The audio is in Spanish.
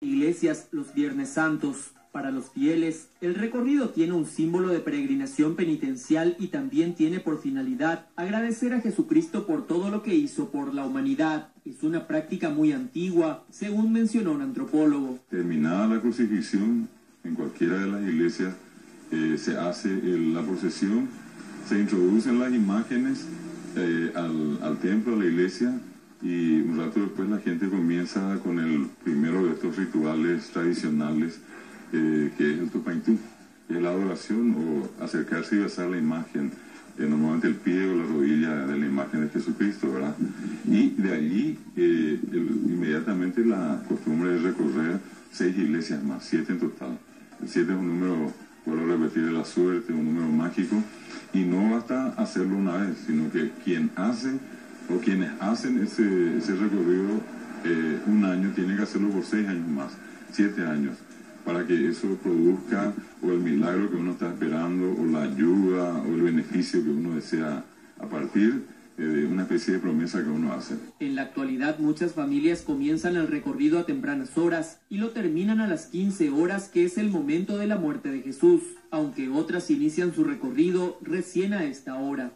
Iglesias los Viernes Santos. Para los fieles, el recorrido tiene un símbolo de peregrinación penitencial y también tiene por finalidad agradecer a Jesucristo por todo lo que hizo por la humanidad. Es una práctica muy antigua, según mencionó un antropólogo. Terminada la crucifixión, en cualquiera de las iglesias se hace la procesión, se introducen las imágenes al templo, a la iglesia, y un rato después la gente comienza con el primero de estos rituales tradicionales, que es el tupaintú, que es la adoración o acercarse y besar la imagen, normalmente el pie o la rodilla de la imagen de Jesucristo, ¿verdad? Y de allí inmediatamente la costumbre de recorrer 6 iglesias más, 7 en total. El 7 es un número, vuelvo a repetir, de la suerte, un número mágico, y no basta hacerlo una vez, sino que quien hace o quienes hacen ese recorrido un año tienen que hacerlo por 6 años más, 7 años, para que eso produzca o el milagro que uno está esperando, o la ayuda, o el beneficio que uno desea a partir de una especie de promesa que uno hace. En la actualidad, muchas familias comienzan el recorrido a tempranas horas y lo terminan a las 15 horas, que es el momento de la muerte de Jesús, aunque otras inician su recorrido recién a esta hora.